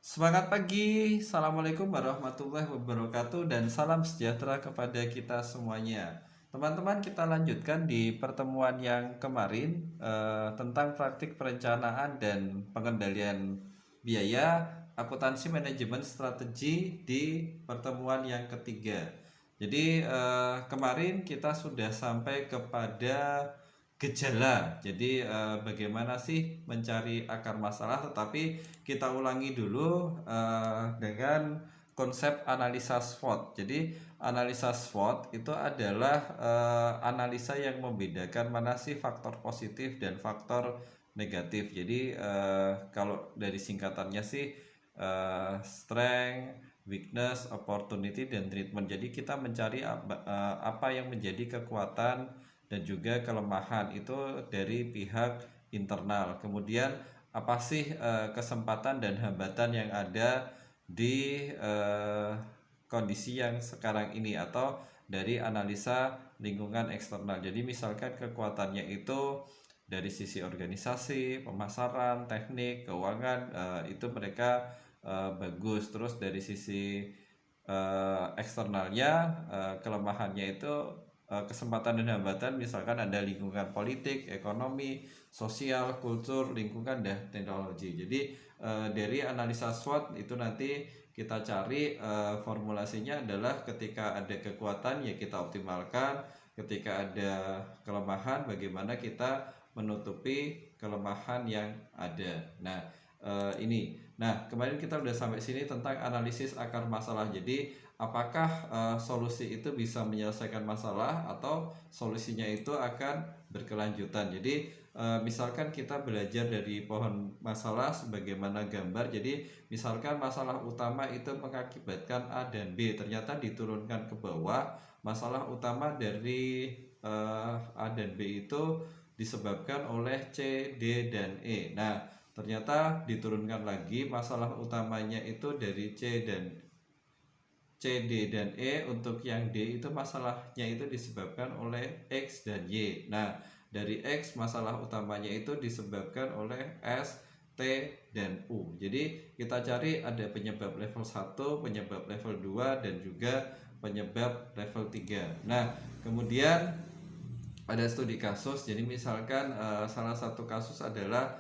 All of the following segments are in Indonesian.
Semangat pagi, Assalamualaikum warahmatullahi wabarakatuh, dan salam sejahtera kepada kita semuanya. Teman-teman, kita lanjutkan di pertemuan yang kemarin tentang praktik perencanaan dan pengendalian biaya akuntansi manajemen strategi di pertemuan yang ketiga. Jadi kemarin kita sudah sampai kepada gejala. Jadi bagaimana sih mencari akar masalah, tetapi kita ulangi dulu dengan konsep analisa SWOT. Jadi analisa SWOT itu adalah analisa yang membedakan mana sih faktor positif dan faktor negatif. Jadi kalau dari singkatannya sih strength, weakness, opportunity, dan treatment. Jadi kita mencari apa yang menjadi kekuatan dan juga kelemahan itu dari pihak internal. Kemudian apa sih kesempatan dan hambatan yang ada di kondisi yang sekarang ini, atau dari analisa lingkungan eksternal. Jadi misalkan kekuatannya itu dari sisi organisasi, pemasaran, teknik, keuangan, itu mereka bagus. Terus dari sisi eksternalnya, kelemahannya itu kesempatan dan hambatan, misalkan ada lingkungan politik, ekonomi, sosial, kultur, lingkungan, dan teknologi. Jadi dari analisa SWOT itu nanti kita cari formulasinya adalah ketika ada kekuatan ya kita optimalkan, ketika ada kelemahan bagaimana kita menutupi kelemahan yang ada. Nah, ini. Nah, kemarin kita udah sampai sini tentang analisis akar masalah. Jadi, apakah solusi itu bisa menyelesaikan masalah atau solusinya itu akan berkelanjutan. Jadi, misalkan kita belajar dari pohon masalah sebagaimana gambar. Jadi, misalkan masalah utama itu mengakibatkan A dan B, ternyata diturunkan ke bawah. Masalah utama dari A dan B itu disebabkan oleh C, D, dan E. Nah, ternyata diturunkan lagi, masalah utamanya itu dari C, D, dan E. Untuk yang D itu masalahnya itu disebabkan oleh X dan Y. Nah, dari X masalah utamanya itu disebabkan oleh S, T, dan U. Jadi kita cari ada penyebab level 1, penyebab level 2, dan juga penyebab level 3. Nah, kemudian ada studi kasus. Jadi misalkan salah satu kasus adalah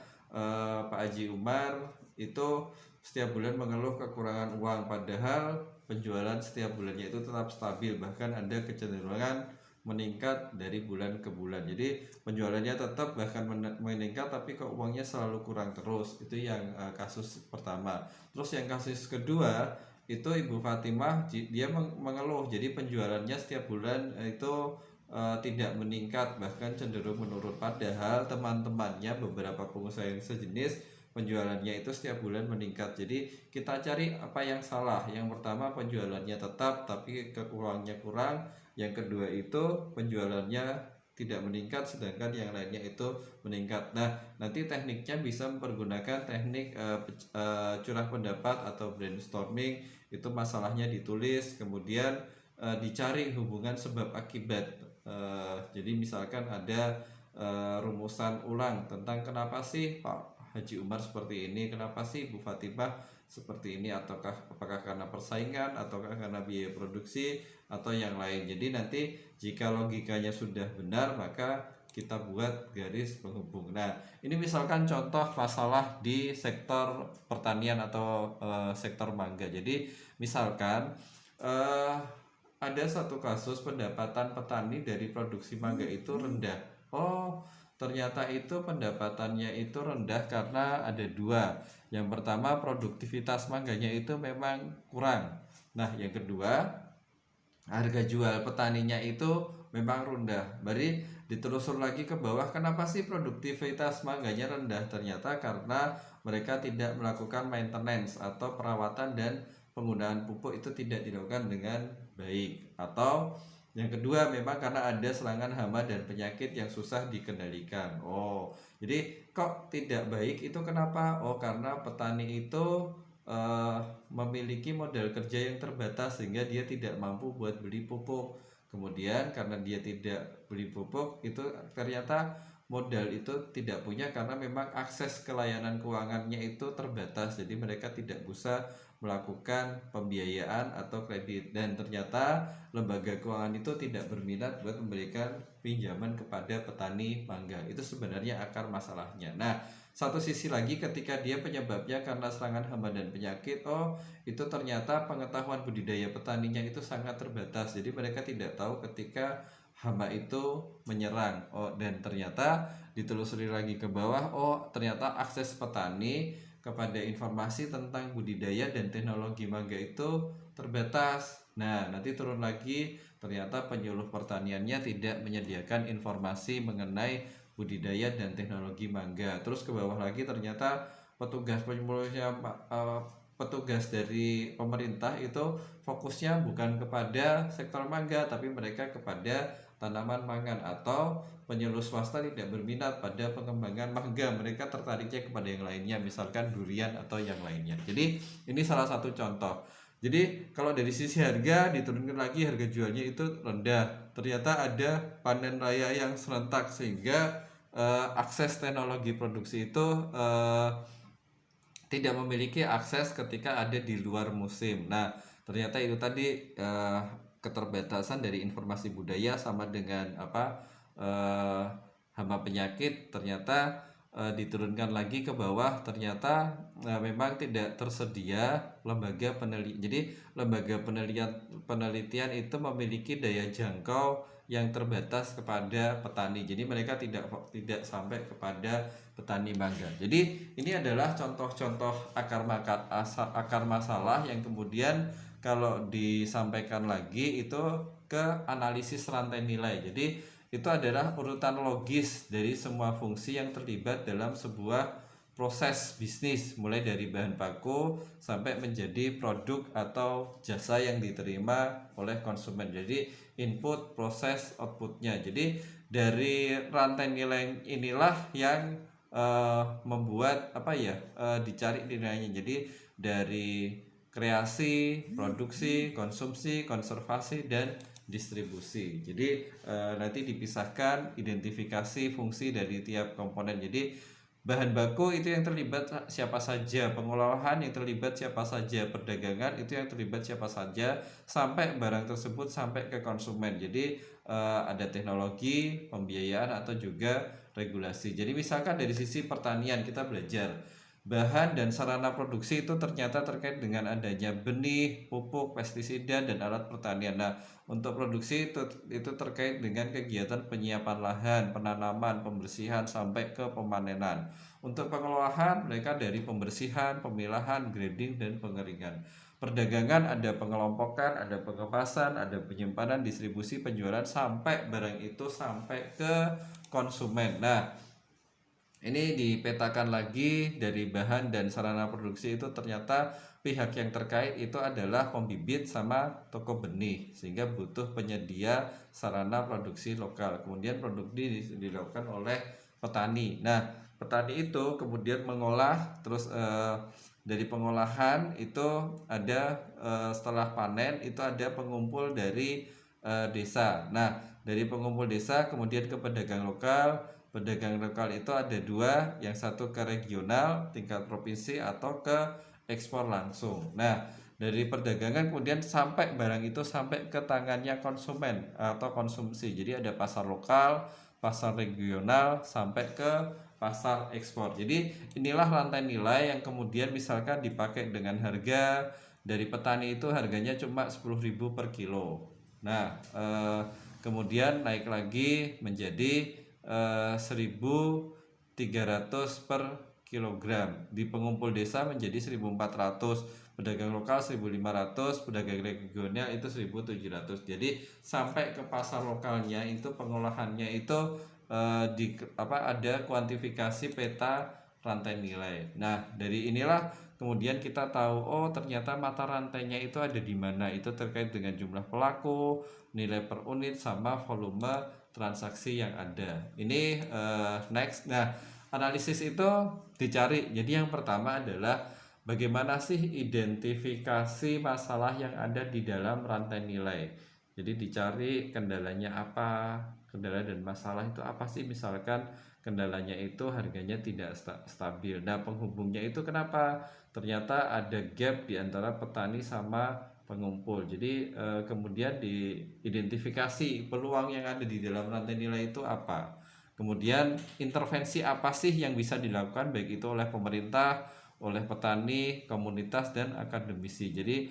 Pak Haji Umar itu setiap bulan mengeluh kekurangan uang, padahal penjualan setiap bulannya itu tetap stabil, bahkan ada kecenderungan meningkat dari bulan ke bulan. Jadi penjualannya tetap bahkan meningkat, tapi kok uangnya selalu kurang terus. Itu yang kasus pertama. Terus yang kasus kedua itu Ibu Fatimah, dia mengeluh jadi penjualannya setiap bulan itu tidak meningkat, bahkan cenderung menurun, padahal teman-temannya beberapa pengusaha yang sejenis penjualannya itu setiap bulan meningkat. Jadi kita cari apa yang salah. Yang pertama penjualannya tetap tapi uangnya kurang. Yang kedua itu penjualannya tidak meningkat sedangkan yang lainnya itu meningkat. Nah, nanti tekniknya bisa mempergunakan teknik curah pendapat atau brainstorming. Itu masalahnya ditulis, kemudian dicari hubungan sebab akibat. Jadi misalkan ada rumusan ulang tentang kenapa sih Pak Haji Umar seperti ini, kenapa sih Bu Fatimah seperti ini, ataukah apakah karena persaingan, ataukah karena biaya produksi, atau yang lain. Jadi nanti jika logikanya sudah benar, maka kita buat garis penghubung. Nah, ini misalkan contoh masalah di sektor pertanian atau sektor mangga. Jadi misalkan eh, ada satu kasus pendapatan petani dari produksi mangga itu rendah. Oh, ternyata itu pendapatannya itu rendah karena ada dua. Yang pertama, produktivitas mangganya itu memang kurang. Nah, yang kedua, harga jual petaninya itu memang rendah. Bari ditelusur lagi ke bawah, kenapa sih produktivitas mangganya rendah? Ternyata karena mereka tidak melakukan maintenance atau perawatan, dan penggunaan pupuk itu tidak dilakukan dengan baik. Atau yang kedua, memang karena ada serangan hama dan penyakit yang susah dikendalikan. Oh, jadi kok tidak baik itu kenapa? Oh, karena petani itu eh, memiliki modal kerja yang terbatas sehingga dia tidak mampu buat beli pupuk. Kemudian karena dia tidak beli pupuk, itu ternyata modal itu tidak punya karena memang akses ke layanan keuangannya itu terbatas. Jadi mereka tidak bisa melakukan pembiayaan atau kredit, dan ternyata lembaga keuangan itu tidak berminat buat memberikan pinjaman kepada petani mangga. Itu sebenarnya akar masalahnya. Nah, satu sisi lagi ketika dia penyebabnya karena serangan hama dan penyakit, oh itu ternyata pengetahuan budidaya petaninya itu sangat terbatas. Jadi mereka tidak tahu ketika hama itu menyerang. Oh, dan ternyata ditelusuri lagi ke bawah, oh ternyata akses petani kepada informasi tentang budidaya dan teknologi mangga itu terbatas. Nah, nanti turun lagi, ternyata penyuluh pertaniannya tidak menyediakan informasi mengenai budidaya dan teknologi mangga. Terus ke bawah lagi ternyata petugas penyuluhnya petugas dari pemerintah itu fokusnya bukan kepada sektor mangga, tapi mereka kepada tanaman pangan, atau penyuluh swasta tidak berminat pada pengembangan mangga, mereka tertariknya kepada yang lainnya, misalkan durian atau yang lainnya. Jadi ini salah satu contoh. Jadi kalau dari sisi harga diturunkan lagi, harga jualnya itu rendah. Ternyata ada panen raya yang serentak sehingga akses teknologi produksi itu tidak memiliki akses ketika ada di luar musim. Nah, ternyata itu tadi keterbatasan dari informasi budaya sama dengan hama penyakit, ternyata diturunkan lagi ke bawah, ternyata memang tidak tersedia lembaga penelitian. Jadi lembaga penelitian itu memiliki daya jangkau yang terbatas kepada petani. Jadi mereka tidak sampai kepada petani mangga. Jadi ini adalah contoh-contoh akar masalah yang kemudian kalau disampaikan lagi itu ke analisis rantai nilai. Jadi itu adalah urutan logis dari semua fungsi yang terlibat dalam sebuah proses bisnis, mulai dari bahan baku sampai menjadi produk atau jasa yang diterima oleh konsumen. Jadi input, proses, outputnya. Jadi dari rantai nilai inilah yang membuat dicari nilainya. Jadi dari kreasi, produksi, konsumsi, konservasi, dan distribusi. Jadi nanti dipisahkan identifikasi fungsi dari tiap komponen. Jadi bahan baku itu yang terlibat siapa saja, pengolahan yang terlibat siapa saja, perdagangan itu yang terlibat siapa saja, sampai barang tersebut sampai ke konsumen. Jadi ada teknologi, pembiayaan, atau juga regulasi. Jadi misalkan dari sisi pertanian kita belajar bahan dan sarana produksi itu ternyata terkait dengan adanya benih, pupuk, pestisida, dan alat pertanian. Nah, untuk produksi itu terkait dengan kegiatan penyiapan lahan, penanaman, pembersihan, sampai ke pemanenan. Untuk pengolahan, mereka dari pembersihan, pemilahan, grading, dan pengeringan. Perdagangan ada pengelompokan, ada pengemasan, ada penyimpanan, distribusi, penjualan, sampai barang itu sampai ke konsumen. Nah, ini dipetakan lagi dari bahan dan sarana produksi itu ternyata pihak yang terkait itu adalah pembibit sama toko benih, sehingga butuh penyedia sarana produksi lokal. Kemudian produksi dilakukan oleh petani. Nah, petani itu kemudian mengolah, terus dari pengolahan itu ada setelah panen itu ada pengumpul dari desa. Nah, dari pengumpul desa kemudian ke pedagang lokal. Pedagang lokal itu ada dua, yang satu ke regional tingkat provinsi atau ke ekspor langsung. Nah, dari perdagangan kemudian sampai barang itu sampai ke tangannya konsumen atau konsumsi. Jadi ada pasar lokal, pasar regional, sampai ke pasar ekspor. Jadi inilah rantai nilai yang kemudian misalkan dipakai dengan harga dari petani itu harganya cuma 10.000 per kilo. Nah, kemudian naik lagi menjadi 1.300 per kilogram, di pengumpul desa menjadi 1.400, pedagang lokal 1.500, pedagang regional itu 1.700. Jadi sampai ke pasar lokalnya itu pengolahannya itu ada kuantifikasi peta rantai nilai. Nah, dari inilah kemudian kita tahu, oh ternyata mata rantainya itu ada di mana. Itu terkait dengan jumlah pelaku, nilai per unit, sama volume transaksi yang ada. Ini next. Nah, analisis itu dicari. Jadi yang pertama adalah bagaimana sih identifikasi masalah yang ada di dalam rantai nilai. Jadi dicari kendalanya apa, kendala dan masalah itu apa sih. Misalkan kendalanya itu harganya tidak stabil. Nah, penghubungnya itu kenapa? Ternyata ada gap di antara petani sama pengumpul. Jadi kemudian diidentifikasi peluang yang ada di dalam rantai nilai itu apa. Kemudian intervensi apa sih yang bisa dilakukan baik itu oleh pemerintah, oleh petani, komunitas dan akademisi. Jadi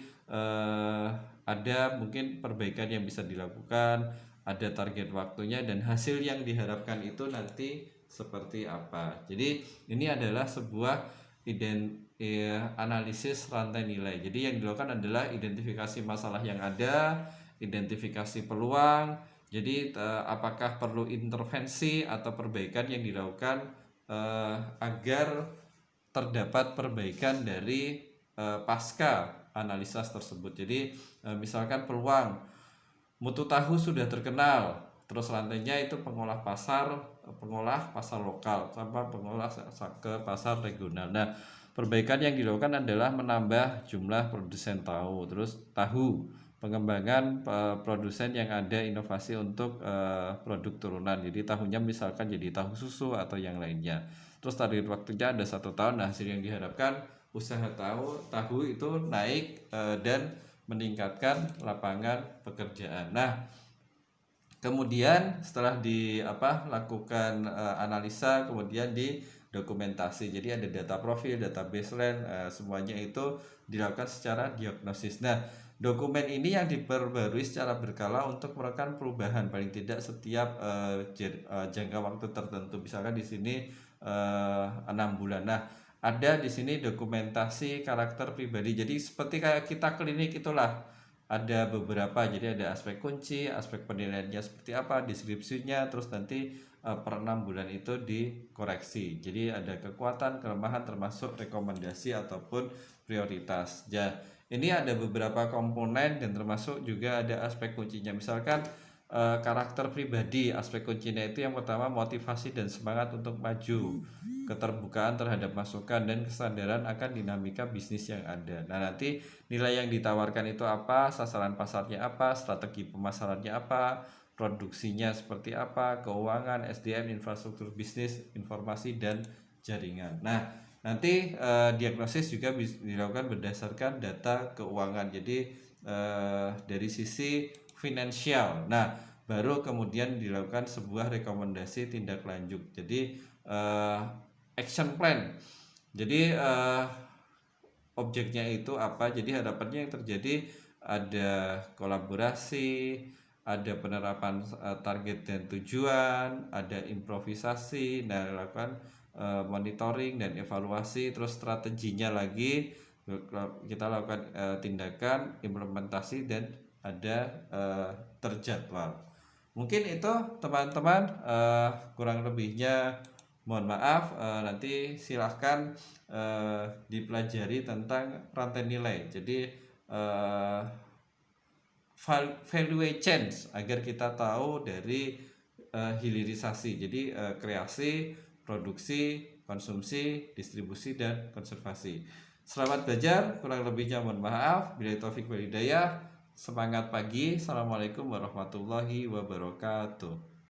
ada mungkin perbaikan yang bisa dilakukan, ada target waktunya dan hasil yang diharapkan itu nanti seperti apa. Jadi ini adalah sebuah analisis rantai nilai. Jadi yang dilakukan adalah identifikasi masalah yang ada, identifikasi peluang. Jadi apakah perlu intervensi atau perbaikan yang dilakukan agar terdapat perbaikan dari pasca analisa tersebut. Jadi misalkan peluang mutu tahu sudah terkenal, terus rantainya itu pengolah pasar lokal sampai pengolah ke pasar regional. Nah, perbaikan yang dilakukan adalah menambah jumlah produsen tahu, pengembangan produsen yang ada inovasi untuk produk turunan. Jadi tahunya misalkan jadi tahu susu atau yang lainnya. Terus target waktunya ada 1 tahun. Nah, hasil yang diharapkan usaha tahu itu naik dan meningkatkan lapangan pekerjaan. Nah, kemudian setelah lakukan analisa, kemudian di dokumentasi. Jadi ada data profil, data baseline, semuanya itu dilakukan secara diagnosis. Nah, dokumen ini yang diperbarui secara berkala untuk merekam perubahan paling tidak setiap jangka waktu tertentu. Misalkan di sini 6 bulan. Nah, ada di sini dokumentasi karakter pribadi. Jadi seperti kayak kita klinik itulah. Ada beberapa, jadi ada aspek kunci, aspek penilaiannya seperti apa, deskripsinya, terus nanti per 6 bulan itu dikoreksi. Jadi ada kekuatan, kelemahan, termasuk rekomendasi ataupun prioritas. Ya, ini ada beberapa komponen dan termasuk juga ada aspek kuncinya. Misalkan karakter pribadi, aspek kuncinya itu yang pertama motivasi dan semangat untuk maju, keterbukaan terhadap masukan dan kesadaran akan dinamika bisnis yang ada. Nah, nanti nilai yang ditawarkan itu apa, sasaran pasarnya apa, strategi pemasarannya apa, produksinya seperti apa, keuangan, SDM, infrastruktur bisnis, informasi dan jaringan. Nah, nanti diagnosis juga dilakukan berdasarkan data keuangan. Jadi dari sisi finansial. Nah, baru kemudian dilakukan sebuah rekomendasi tindak lanjut. Jadi action plan. Jadi objeknya itu apa? Jadi harapannya yang terjadi ada kolaborasi, ada penerapan target dan tujuan, ada improvisasi, dan lakukan monitoring dan evaluasi, terus strateginya lagi kita lakukan tindakan implementasi dan ada terjadwal. Mungkin itu teman-teman, kurang lebihnya mohon maaf. Nanti silahkan dipelajari tentang rantai nilai. Jadi value chain agar kita tahu dari hilirisasi. Jadi kreasi, produksi, konsumsi, distribusi dan konservasi. Selamat belajar, kurang lebihnya mohon maaf. Billahi taufik wal hidayah. Semangat pagi. Assalamualaikum warahmatullahi wabarakatuh.